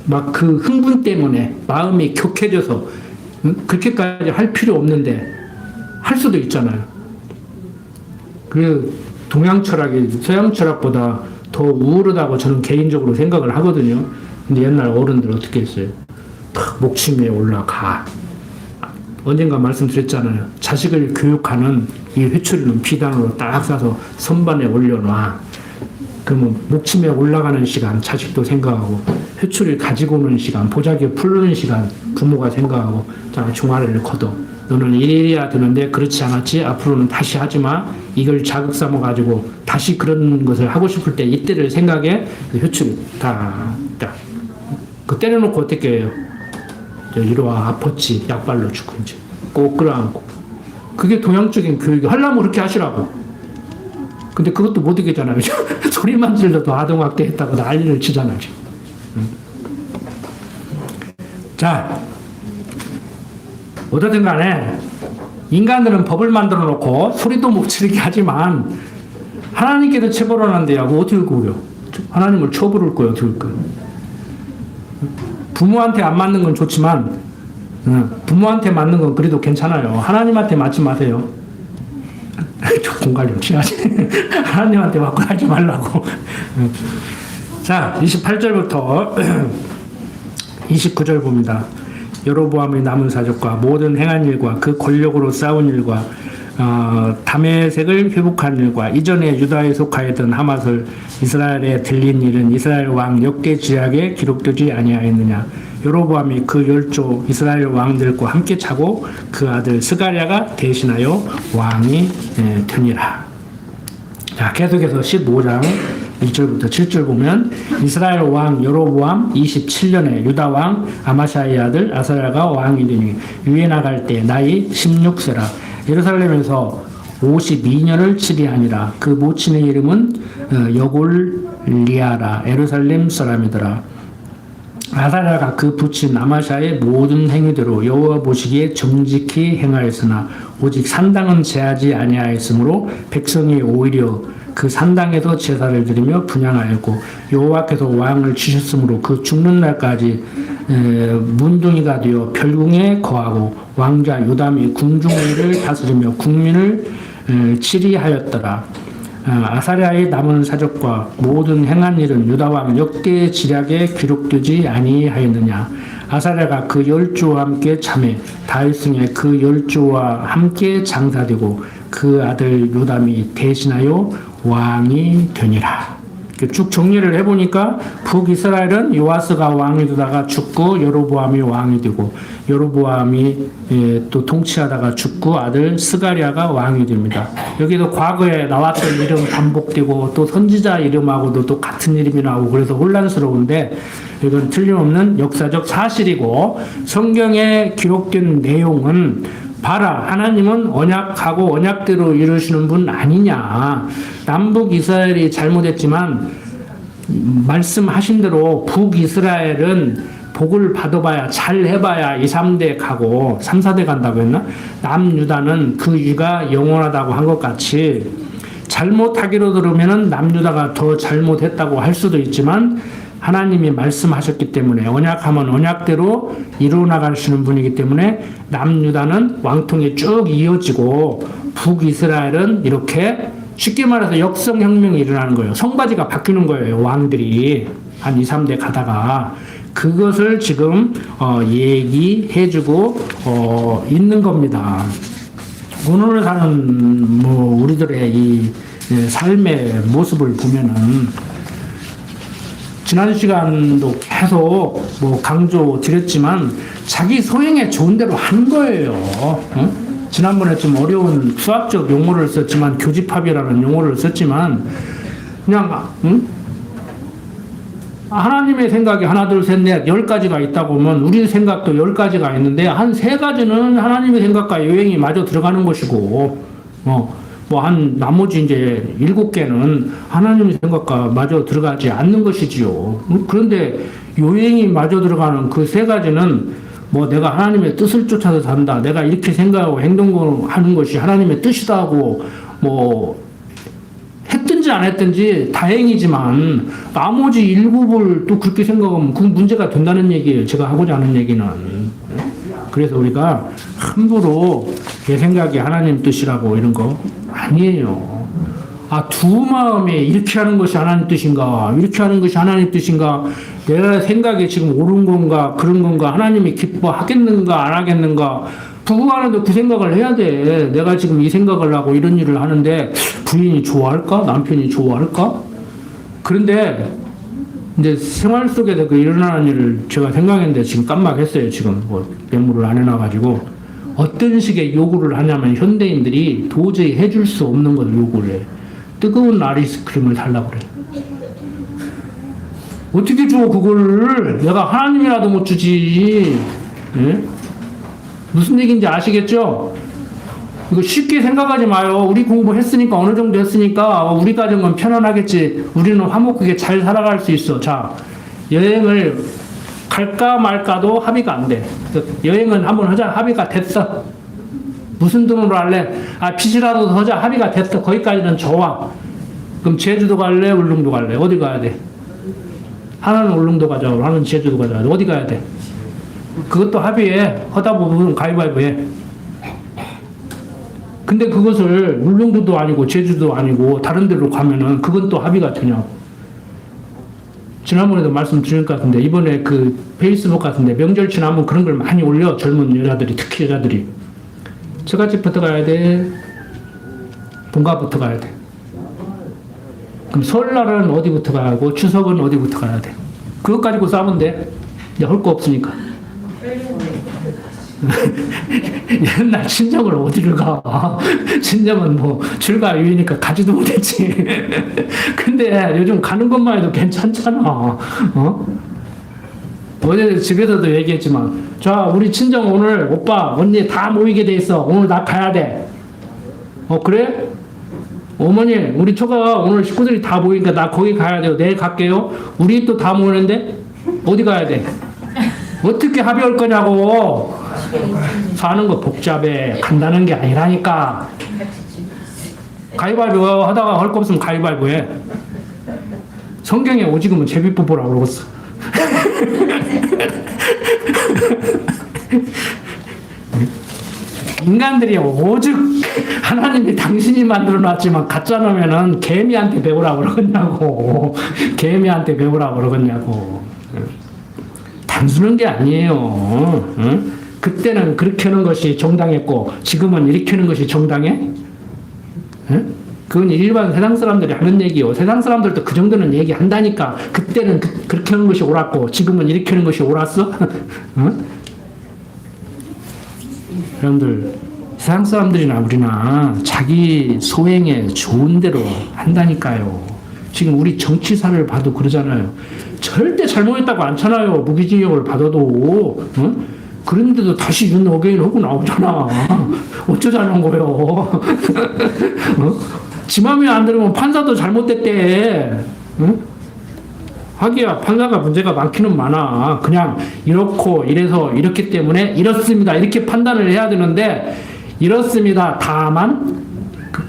막 그 흥분 때문에 마음이 격해져서 그렇게까지 할 필요 없는데 할 수도 있잖아요. 그 동양 철학이 서양 철학보다 더 우월하다고 저는 개인적으로 생각을 하거든요. 근데 옛날 어른들 어떻게 했어요? 목침에 올라가. 언젠가 말씀드렸잖아요. 자식을 교육하는 이 회초리는 비단으로 딱 싸서 선반에 올려놔. 그러면 목침에 올라가는 시간 자식도 생각하고 회초리를 가지고 오는 시간 보자기에 풀르는 시간 부모가 생각하고 자 종아리를 걷어. 너는 이래야 되는데 그렇지 않았지? 앞으로는 다시 하지마. 이걸 자극 삼아가지고 다시 그런 것을 하고 싶을 때 이때를 생각해. 회초리 딱. 그 때려놓고 어떻게 해요? 이리와 아팠지. 약발로 주고 이제 꼭 끌어안고. 그게 동양적인 교육이 하려면 그렇게 하시라고. 근데 그것도 못 이기잖아요. 소리만 질러도 아동학대 했다고 난리를 치잖아요. 자, 어떻든 간에 인간들은 법을 만들어 놓고 소리도 못 지르게 하지만 하나님께서 체벌하는데요. 어떻게 그래요? 하나님을 처벌할 거예요. 어떻게 할 거예요? 부모한테 안 맞는 건 좋지만 부모한테 맞는 건 그래도 괜찮아요. 하나님한테 맞지 마세요. 조금 관련 취하지. 하나님한테 맞고 하지 말라고. 자, 28절부터 29절 봅니다. 여로보암의 남은 사적과 모든 행한 일과 그 권력으로 싸운 일과 다메섹을 회복한 일과 이전에 유다에 속하였던 하맛을 이스라엘에 들린 일은 이스라엘 왕 역대 지략에 기록되지 아니하였느냐. 여로보암이 그 열조 이스라엘 왕들과 함께 차고 그 아들 스가랴가 대신하여 왕이 되니라. 자, 계속해서 15장 1절부터 7절 보면 이스라엘 왕 여로보암 27년에 유다 왕 아마샤의 아들 아사랴가 왕이 되니 유에 나갈 때 나이 16세라. 예루살렘에서 52년을 치리하니라. 그 모친의 이름은 여골리아라. 예루살렘 사람이더라. 아사랴가 그 부친 아마샤의 모든 행위대로 여호와 보시기에 정직히 행하였으나 오직 산당은 제하지 아니하였으므로 백성이 오히려 그 산당에서 제사를 드리며 분향하였고 여호와께서 왕을 주셨으므로 그 죽는 날까지 문둥이가 되어 별궁에 거하고 왕자 요담이 궁중의를 다스리며 국민을 치리하였더라. 아사랴의 남은 사적과 모든 행한 일은 유다왕 역대 지략에 기록되지 아니하였느냐. 아사랴가 그 열조와 함께 참해 다윗승에 그 열조와 함께 장사되고 그 아들 요담이 대신하여 왕이 되니라. 쭉 정리를 해보니까 북이스라엘은 요아스가 왕이 되다가 죽고 여로보암이 왕이 되고 여로보암이 또 통치하다가 죽고 아들 스가랴가 왕이 됩니다. 여기도 과거에 나왔던 이름 반복되고 또 선지자 이름하고도 또 같은 이름이 나오고 그래서 혼란스러운데 이건 틀림없는 역사적 사실이고 성경에 기록된 내용은 봐라, 하나님은 언약하고 언약대로 이루시는 분 아니냐. 남북 이스라엘이 잘못했지만 말씀하신 대로 북이스라엘은 복을 받아봐야 잘 해봐야 2, 3대 가고 3, 4대 간다고 했나? 남유다는 그 유가 영원하다고 한 것 같이 잘못하기로 들으면 남유다가 더 잘못했다고 할 수도 있지만 하나님이 말씀하셨기 때문에 언약하면 언약대로 이루어나가시는 분이기 때문에 남유다는 왕통이 쭉 이어지고 북이스라엘은 이렇게 쉽게 말해서 역성혁명이 일어나는 거예요. 성바지가 바뀌는 거예요. 왕들이 한 2, 3대 가다가 그것을 지금 얘기해주고 있는 겁니다. 오늘 사는 우리들의 이 삶의 모습을 보면은 지난 시간도 계속 강조 드렸지만 자기 소행에 좋은 대로 하는 거예요. 응? 지난번에 좀 어려운 수학적 용어를 썼지만 교집합이라는 용어를 썼지만 그냥 하나님의 생각이 하나 둘 셋 넷 10가지가 있다고 하면 우리 생각도 10가지가 있는데 한 3가지는 하나님의 생각과 여행이 마저 들어가는 것이고 한 나머지 이제 7개는 하나님의 생각과 마저 들어가지 않는 것이지요. 그런데 요행이 마저 들어가는 그 3가지는 내가 하나님의 뜻을 쫓아서 산다. 내가 이렇게 생각하고 행동하는 것이 하나님의 뜻이다고 했든지 안 했든지 다행이지만 나머지 7을 또 그렇게 생각하면 그 문제가 된다는 얘기예요. 제가 하고자 하는 얘기는. 그래서 우리가 함부로 내 생각이 하나님 뜻이라고 이런 거 아니에요. 두 마음에 이렇게 하는 것이 하나님 뜻인가, 이렇게 하는 것이 하나님 뜻인가, 내가 생각이 지금 옳은 건가, 그런 건가, 하나님이 기뻐하겠는가, 안 하겠는가, 부부간에도 그 생각을 해야 돼. 내가 지금 이 생각을 하고 이런 일을 하는데 부인이 좋아할까? 남편이 좋아할까? 그런데 이제 생활 속에서 그 일어나는 일을 제가 생각했는데 지금 깜빡했어요. 지금 메모를 안 해놔가지고. 어떤 식의 요구를 하냐면 현대인들이 도저히 해줄 수 없는 걸 요구를 해. 뜨거운 아이스크림을 달라고 그래. 어떻게 줘 그걸. 내가 하나님이라도 못 주지. 예? 무슨 얘기인지 아시겠죠? 이거 쉽게 생각하지 마요. 우리 공부했으니까 어느 정도 했으니까 우리 가정은 편안하겠지. 우리는 화목하게 잘 살아갈 수 있어. 자, 여행을 갈까 말까도 합의가 안 돼. 여행은 한번 하자. 합의가 됐어. 무슨 돈으로 할래? 빚이라도 하자. 합의가 됐어. 거기까지는 좋아. 그럼 제주도 갈래? 울릉도 갈래? 어디 가야 돼? 하나는 울릉도 가자고 하나는 제주도 가자고 어디 가야 돼? 그것도 합의해. 하다 보면 가위바위보 해. 근데 그것을 울릉도도 아니고 제주도 아니고 다른 데로 가면은 그건 또 합의가 되냐고. 지난번에도 말씀드린 것 같은데 이번에 그 페이스북 같은데 명절 지나면 그런 걸 많이 올려. 젊은 여자들이, 특히 여자들이. 처갓집부터 가야 돼. 본가부터 가야 돼. 그럼 설날은 어디부터 가야 하고 추석은 어디부터 가야 돼. 그것 가지고 싸우면 돼. 이제 할 거 없으니까. 옛날 친정을 어디를 가? 친정은 뭐 출가유예니까 가지도 못했지. 근데 요즘 가는 것만 해도 괜찮잖아. 어제 집에서도 얘기했지만, 자, 우리 친정 오늘 오빠, 언니 다 모이게 돼 있어. 오늘 나 가야 돼. 그래? 어머니, 우리 처가 오늘 식구들이 다 모이니까 나 거기 가야 돼요. 내일 갈게요. 우리 또 다 모이는데 어디 가야 돼? 어떻게 합의할 거냐고. 사는 거 복잡해. 간다는 게 아니라니까. 가위바위보 하다가 할 거 없으면 가위바위보 해. 성경에 오직으면 제비뽑으라고 그러겠어. 인간들이 오직 하나님이 당신이 만들어놨지만 가짜 놈에는 개미한테 배우라고 그러겠냐고. 개미한테 배우라고 그러겠냐고. 단순한 게 아니에요. 응? 그때는 그렇게 하는 것이 정당했고 지금은 이렇게 하는 것이 정당해? 응? 그건 일반 세상 사람들이 하는 얘기요. 세상 사람들도 그 정도는 얘기한다니까. 그때는 그렇게 하는 것이 옳았고 지금은 이렇게 하는 것이 옳았어? 응? 여러분들 세상 사람들이나 우리나 자기 소행에 좋은 대로 한다니까요. 지금 우리 정치사를 봐도 그러잖아요. 절대 잘못했다고 않잖아요. 무기징역을 받아도. 응? 그런데도 다시 윤 어게인 하고 나오잖아. 어쩌자는 거예요. 어? 지 맘에 안 들으면 판사도 잘못됐대. 응? 하기야 판사가 문제가 많기는 많아. 그냥 이렇고 이래서 이렇기 때문에 이렇습니다. 이렇게 판단을 해야 되는데 이렇습니다. 다만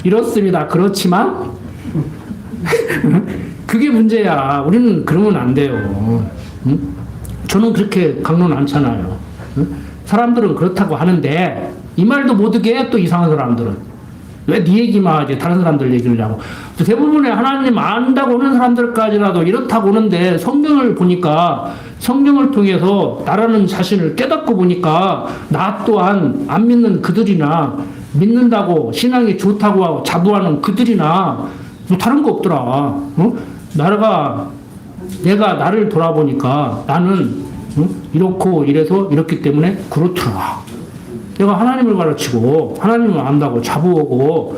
이렇습니다. 그렇지만 그게 문제야. 우리는 그러면 안 돼요. 응? 저는 그렇게 강론 않잖아요. 응? 사람들은 그렇다고 하는데 이 말도 못하게 또 이상한 사람들은 왜 네 얘기만 하지 다른 사람들 얘기를 하고. 대부분의 하나님 안다고 하는 사람들까지라도 이렇다고 하는데 성경을 보니까 성경을 통해서 나라는 자신을 깨닫고 보니까 나 또한 안 믿는 그들이나 믿는다고 신앙이 좋다고 하고 자부하는 그들이나 뭐 다른 거 없더라. 어? 내가 나를 돌아보니까 나는 이렇고 이래서 이렇기 때문에 그렇더라. 내가 하나님을 가르치고 하나님을 안다고 자부하고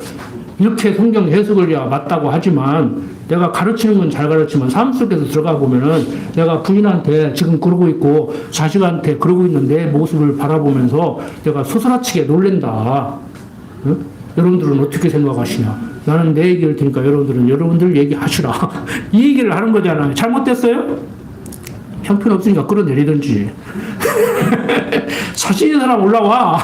이렇게 성경 해석을 해야 맞다고 하지만 내가 가르치는 건 잘 가르치면 삶 속에서 들어가 보면은 내가 부인한테 지금 그러고 있고 자식한테 그러고 있는 내 모습을 바라보면서 내가 소스라치게 놀랜다. 응? 여러분들은 어떻게 생각하시냐? 나는 내 얘기를 들으니까 여러분들은 여러분들 얘기하시라. 이 얘기를 하는 거잖아요. 잘못됐어요? 형편없으니까 끌어내리든지. 자신 있는 사람 올라와.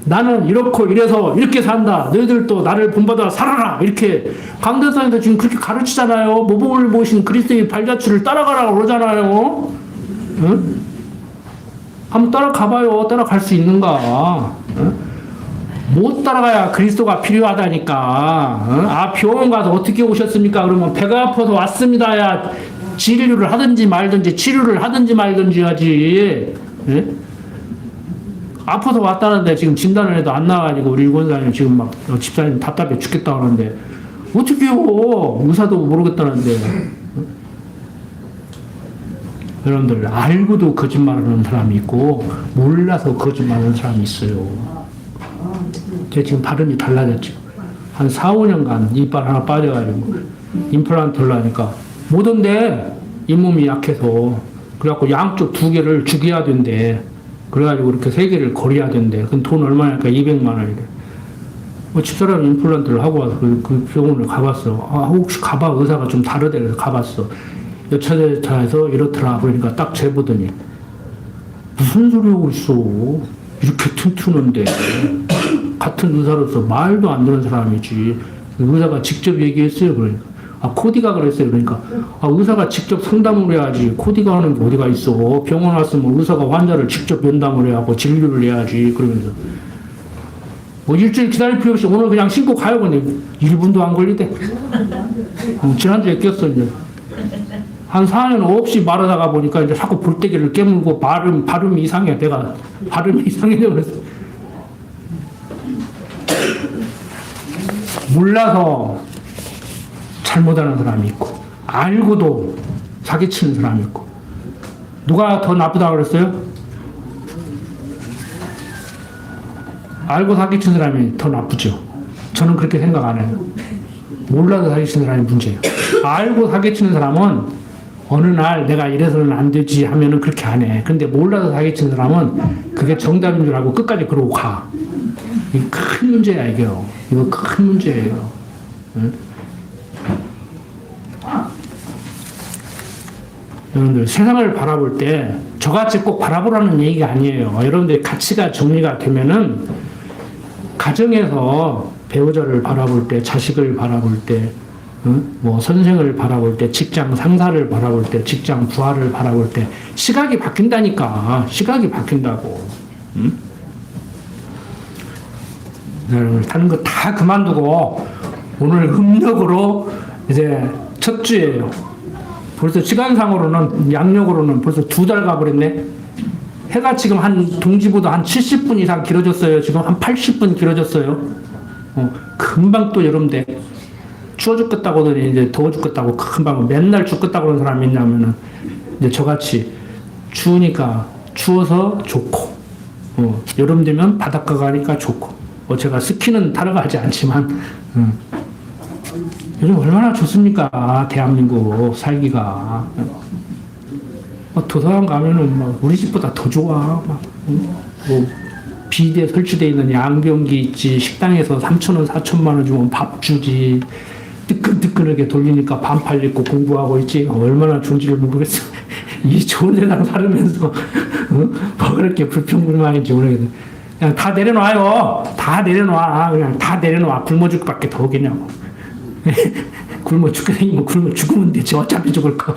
나는 이렇고 이래서 이렇게 산다. 너희들도 나를 본받아 살아라. 이렇게 강대상에서 지금 그렇게 가르치잖아요. 모범을 모신 그리스도의 발자취를 따라가라고 그러잖아요. 응? 한번 따라가봐요. 따라갈 수 있는가? 응? 못 따라가야 그리스도가 필요하다니까. 응? 병원 가서 어떻게 오셨습니까? 그러면 배가 아파서 왔습니다야. 치료를 하든지 말든지 치료를 하든지 말든지 하지. 응? 아파서 왔다는데 지금 진단을 해도 안 나와가지고 우리 권사님 지금 막 집사님 답답해 죽겠다 하는데 어떻게 해요? 의사도 모르겠다는데. 응? 여러분들 알고도 거짓말하는 사람이 있고 몰라서 거짓말하는 사람이 있어요. 제 지금 발음이 달라졌죠. 한 4, 5년간 이빨 하나 빠져가지고 임플란트를 하니까 못온대. 잇몸이 약해서. 그래갖고 양쪽 2개를 죽여야 된대. 그래가지고 이렇게 3개를 거려야 된대. 그럼 돈 얼마니까 200만 원이래. 집사람 임플란트를 하고 와서 그 병원을 가봤어. 혹시 가봐. 의사가 좀 다르대. 그래서 가봤어. 여차저차해서 이렇더라. 그러니까 딱 재보더니 무슨 소리 하고 있어. 이렇게 튼튼한데. 같은 의사로서 말도 안 되는 사람이지. 의사가 직접 얘기했어요. 그러니까 코디가 그랬어요. 그러니까 의사가 직접 상담을 해야지. 코디가 하는 게 어디가 있어. 병원 왔으면 의사가 환자를 직접 면담을 해야 하고 진료를 해야지. 그러면서 뭐 일주일 기다릴 필요 없이 오늘 그냥 신고 가요. 근데 1분도 안 걸리대. 지난주에 꼈어 이제. 한 4년 없이 말하다가 보니까 이제 자꾸 볼때기를 깨물고 발음이 이상해. 내가 발음이 이상해져 그래서. 몰라서 잘못하는 사람이 있고, 알고도 사기치는 사람이 있고. 누가 더 나쁘다고 그랬어요? 알고 사기치는 사람이 더 나쁘죠. 저는 그렇게 생각 안 해요. 몰라서 사기치는 사람이 문제예요. 알고 사기치는 사람은 어느 날 내가 이래서는 안 되지 하면은 그렇게 안 해. 근데 몰라서 사기치는 사람은 그게 정답인 줄 알고 끝까지 그러고 가. 이거 큰 문제야, 이게요. 이거 큰 문제예요. 응? 여러분들, 세상을 바라볼 때 저같이 꼭 바라보라는 얘기가 아니에요. 여러분들 가치가 정리가 되면은 가정에서 배우자를 바라볼 때, 자식을 바라볼 때, 뭐 선생을 바라볼 때, 직장 상사를 바라볼 때, 직장 부하를 바라볼 때 시각이 바뀐다니까. 시각이 바뀐다고. 여러분 하는 거 다 그만두고 오늘 음력으로 이제 첫 주예요. 벌써 시간상으로는 양력으로는 벌써 2달 가버렸네. 해가 지금 한 동지보다 한 70분 이상 길어졌어요. 지금 한 80분 길어졌어요. 금방 또 여름돼. 추워 죽겠다고 하더니 이제 더워 죽겠다고 금방 맨날 죽겠다고 하는 사람이 있냐면은 이제 저같이 추우니까 추워서 좋고 여름 되면 바닷가 가니까 좋고 제가 스키는 타러 가지 않지만 요즘 얼마나 좋습니까? 대한민국 살기가. 도서관 가면은 막 우리 집보다 더 좋아. 뭐 비대 설치되어 있는 양변기 있지. 식당에서 3,000원, 4천만 원 주면 밥 주지. 뜨끈뜨끈하게 돌리니까 반팔 입고 공부하고 있지. 얼마나 좋은지를 모르겠어. 이 좋은 세상 살면서 뭐 그렇게 불평불만인지 모르겠네. 그냥 다 내려놔요. 다 내려놔. 그냥 다 내려놔. 굶어 죽을 밖에 더 오겠냐고. 굶어 죽겠으면 굶어 죽으면 되지. 어차피 죽을 거.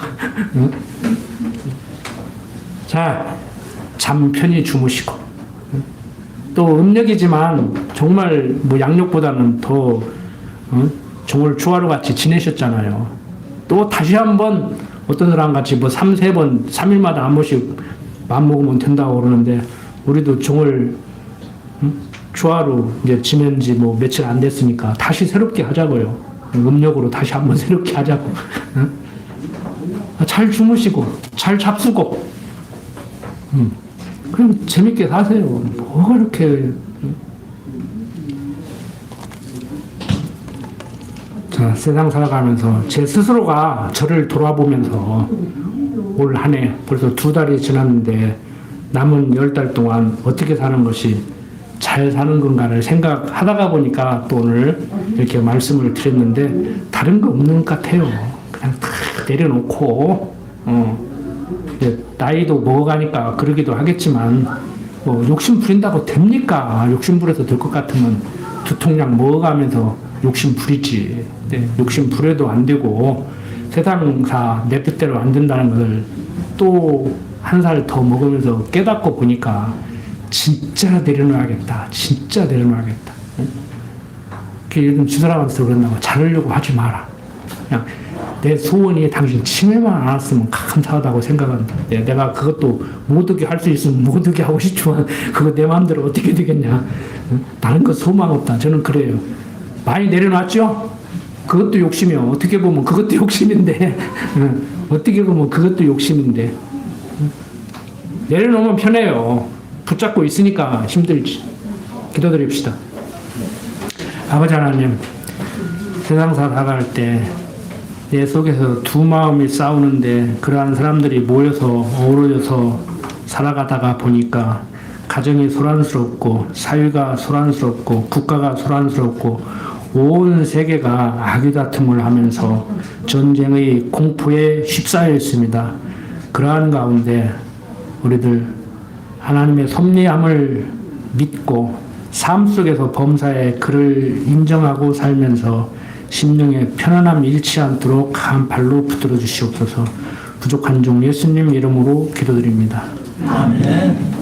자, 잠 편히 주무시고. 또 음력이지만 정말 뭐 양력보다는 더 정말 주하루 같이 지내셨잖아요. 또 다시 한번 어떤 사람 같이 뭐 3-4번, 3일마다 한 번씩 마음 먹으면 된다고 그러는데 우리도 정월 주하루 이제 지낸 지 뭐 며칠 안 됐으니까 다시 새롭게 하자고요. 음력으로 다시 한번 새롭게 하자고. 잘 주무시고 잘 잡수고 그럼 재밌게 사세요. 뭐가 이렇게. 자, 세상 살아가면서 제 스스로가 저를 돌아보면서 올 한 해 벌써 2달이 지났는데 남은 10달 동안 어떻게 사는 것이 잘 사는 건가를 생각하다가 보니까 또 오늘 이렇게 말씀을 드렸는데 다른 거 없는 것 같아요. 그냥 다 내려놓고 이제 나이도 먹어가니까 그러기도 하겠지만 뭐 욕심 부린다고 됩니까? 욕심 부려서 될 것 같으면 두통약 먹어가면서 욕심 부리지. 네, 욕심 부려도 안 되고 세상사 내 뜻대로 안 된다는 것을 또 한 살 더 먹으면서 깨닫고 보니까 진짜 내려놔야겠다. 진짜 내려놔야겠다. 요즘 주사람한테서 그런다고 자르려고 하지 마라. 그냥 내 소원이 당신 치매만 안 왔으면 감사하다고 생각한다. 내가 그것도 못 오게 할 수 있으면 못 오게 하고 싶지만 그거 내 마음대로 어떻게 되겠냐. 다른 거 소망 없다. 저는 그래요. 많이 내려놨죠? 그것도 욕심이요. 어떻게 보면 그것도 욕심인데 어떻게 보면 그것도 욕심인데 내려놓으면 편해요. 붙잡고 있으니까 힘들지. 기도드립시다. 아버지 하나님, 세상 살아갈 때 내 속에서 두 마음이 싸우는데 그러한 사람들이 모여서 어우러져서 살아가다가 보니까 가정이 소란스럽고 사회가 소란스럽고 국가가 소란스럽고 온 세계가 아귀다툼을 하면서 전쟁의 공포에 휩싸여 있습니다. 그러한 가운데 우리들 하나님의 섭리함을 믿고 삶 속에서 범사에 그를 인정하고 살면서 심령의 편안함이 잃지 않도록 강한 발로 붙들어 주시옵소서. 부족한 종 예수님 이름으로 기도드립니다. 아멘.